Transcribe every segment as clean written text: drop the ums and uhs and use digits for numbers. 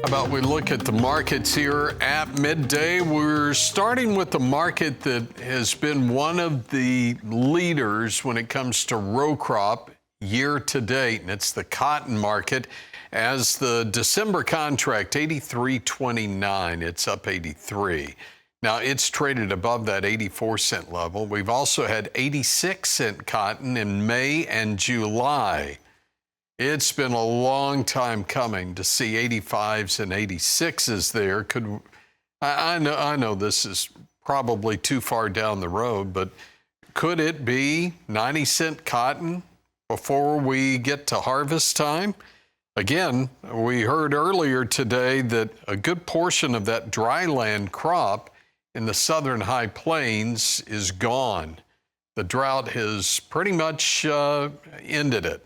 How about we look at the markets here at midday? We're starting with the market that has been one of the leaders when it comes to row crop year to date, and it's the cotton market. As the December contract, 83.29, it's up 83. Now, it's traded above that 84-cent level. We've also had 86-cent cotton in May and July. It's been a long time coming to see 85s and 86s there. I know this is probably too far down the road, but could it be 90-cent cotton before we get to harvest time? Again, we heard earlier today that a good portion of that dryland crop in the southern high plains is gone. The drought has pretty much ended it.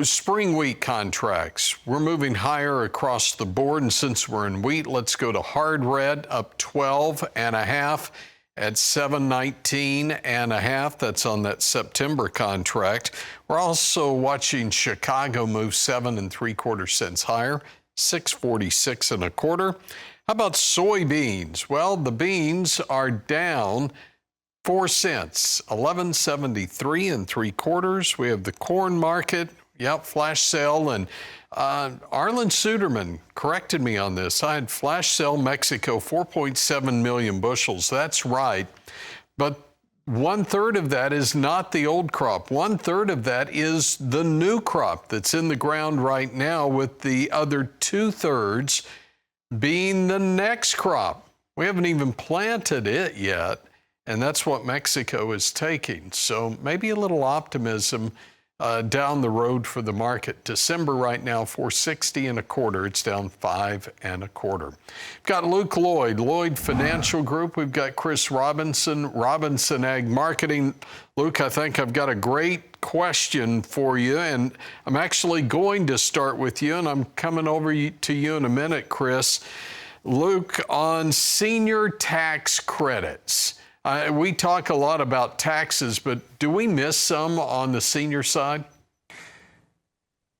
Spring wheat contracts, we're moving higher across the board, and since we're in wheat, let's go to hard red, up 12.5 at 719.5. That's on that September contract. We're also watching Chicago move 7 3/4 cents higher, 646 1/4. How about soybeans? Well, the beans are down 4 cents, 11.73 3/4. We have the corn market. Yep, flash sale, and Arlen Suderman corrected me on this. I had flash sale Mexico, 4.7 million bushels. That's right, but 1/3 of that is not the old crop. 1/3 of that is the new crop that's in the ground right now, with the other 2/3 being the next crop. We haven't even planted it yet, and that's what Mexico is taking. So maybe a little optimism down the road for the market. December right now, 460 1/4. It's down 5 1/4. We've got Luke Lloyd Financial Group. We've got Chris Robinson Ag Marketing. Luke, I think I've got a great question for you, and I'm actually going to start with you, and I'm coming over to you in a minute, Chris. Luke, on senior tax credits. We talk a lot about taxes, but do we miss some on the senior side?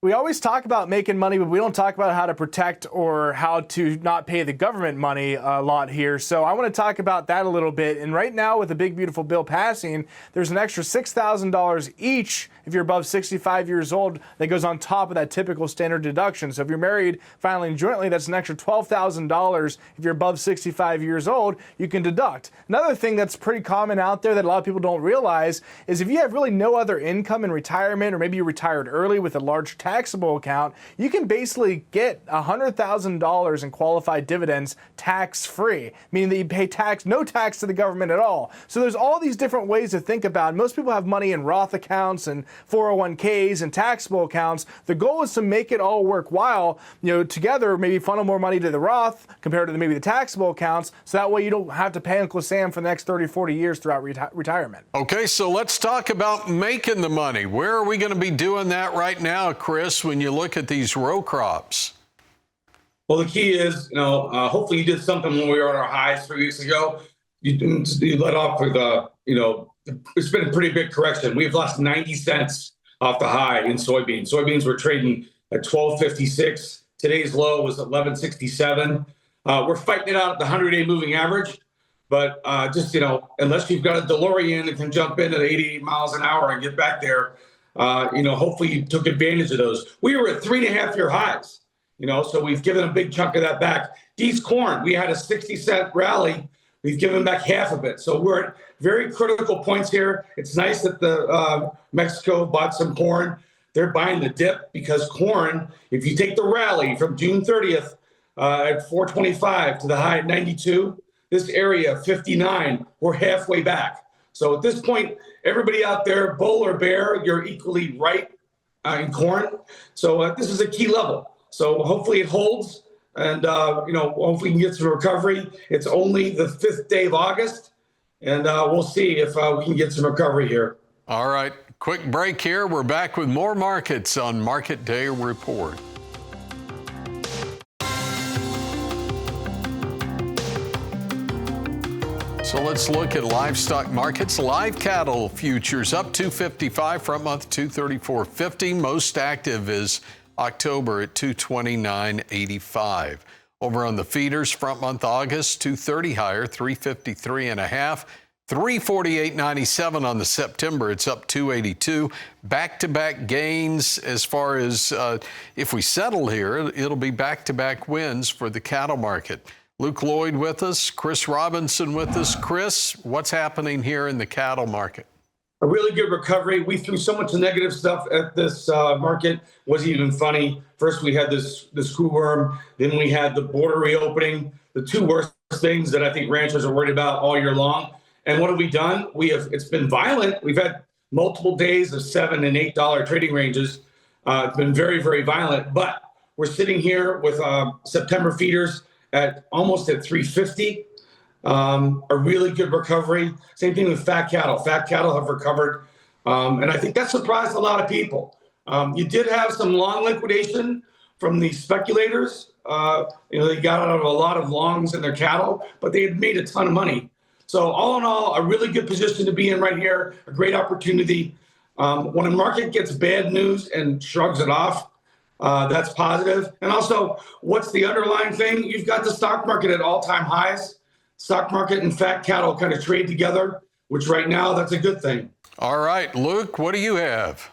We always talk about making money, but we don't talk about how to protect or how to not pay the government money a lot here. So I want to talk about that a little bit. And right now, with the big, beautiful bill passing, there's an extra $6,000 each if you're above 65 years old that goes on top of that typical standard deduction. So if you're married, filing jointly, that's an extra $12,000. If you're above 65 years old, you can deduct. Another thing that's pretty common out there that a lot of people don't realize is if you have really no other income in retirement, or maybe you retired early with a large taxable account, you can basically get $100,000 in qualified dividends tax-free, meaning that you pay no tax to the government at all. So there's all these different ways to think about it. Most people have money in Roth accounts and 401ks and taxable accounts. The goal is to make it all worthwhile, together, maybe funnel more money to the Roth compared to maybe the taxable accounts, so that way you don't have to pay Uncle Sam for the next 30, 40 years throughout retirement. Okay, so let's talk about making the money. Where are we going to be doing that right now, Chris, when you look at these row crops? Well, the key is, hopefully you did something when we were on our highs 3 weeks ago. You let off with, it's been a pretty big correction. We've lost 90 cents off the high in soybeans. Soybeans were trading at $12.56. Today's low was $11.67. We're fighting it out at the 100-day moving average. But unless you've got a DeLorean that can jump in at 88 miles an hour and get back there, hopefully you took advantage of those. We were at 3.5-year highs, so we've given a big chunk of that back. These corn, we had a 60-cent rally. We've given back half of it. So we're at very critical points here. It's nice that the Mexico bought some corn. They're buying the dip because corn, if you take the rally from June 30th at 425 to the high at 92, this area 59, we're halfway back. So at this point, everybody out there, bull or bear, you're equally right in corn. So this is a key level. So hopefully it holds. And, hopefully we can get some recovery. It's only the 5th day of August, and we'll see if we can get some recovery here. All right, quick break here. We're back with more markets on Market Day Report. So let's look at livestock markets. Live cattle futures up 255, front month 234.50. Most active is October at 229.85. Over on the feeders, front month August, 230 higher, 353.5. 348.97 on the September. It's up 282. Back-to-back gains as far as if we settle here, it'll be back-to-back wins for the cattle market. Luke Lloyd with us, Chris Robinson with us. Chris, what's happening here in the cattle market? A really good recovery. We threw so much negative stuff at this market. Wasn't even funny. First, we had this screw worm. Then we had the border reopening. The two worst things that I think ranchers are worried about all year long. And what have we done? It's been violent. We've had multiple days of $7 and $8 trading ranges. It's been very, very violent. But we're sitting here with September feeders at almost at 350. A really good recovery. Same thing with fat cattle. Fat cattle have recovered. And I think that surprised a lot of people. You did have some long liquidation from the speculators. They got out of a lot of longs in their cattle, but they had made a ton of money. So all in all, a really good position to be in right here, a great opportunity. When a market gets bad news and shrugs it off, that's positive. And also, what's the underlying thing? You've got the stock market at all-time highs. Stock market and fat cattle kind of trade together, which right now, that's a good thing. All right, Luke, what do you have?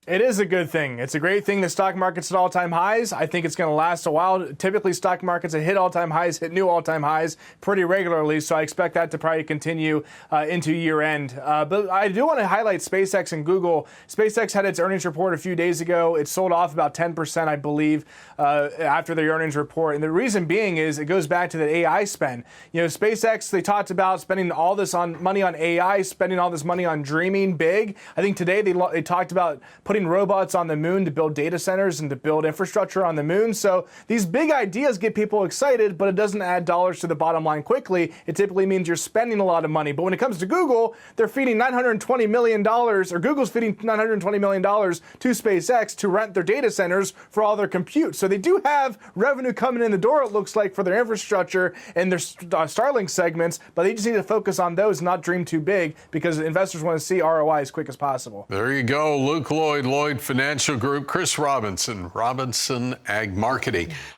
It is a good thing. It's a great thing. The stock market's at all-time highs. I think it's going to last a while. Typically, stock markets that hit all-time highs hit new all-time highs pretty regularly, so I expect that to probably continue into year-end. But I do want to highlight SpaceX and Google. SpaceX had its earnings report a few days ago. It sold off about 10%, I believe, after the earnings report. And the reason being is it goes back to the AI spend. SpaceX, they talked about spending all this money on AI, spending all this money on dreaming big. I think today they talked about putting robots on the moon to build data centers and to build infrastructure on the moon. So these big ideas get people excited, but it doesn't add dollars to the bottom line quickly. It typically means you're spending a lot of money. But when it comes to Google, they're feeding $920 million, or Google's feeding $920 million to SpaceX to rent their data centers for all their compute. So they do have revenue coming in the door, it looks like, for their infrastructure and their Starlink segments, but they just need to focus on those, not dream too big, because investors want to see ROI as quick as possible. There you go. Luke Lloyd, Lloyd Financial Group, Chris Robinson, Robinson Ag Marketing.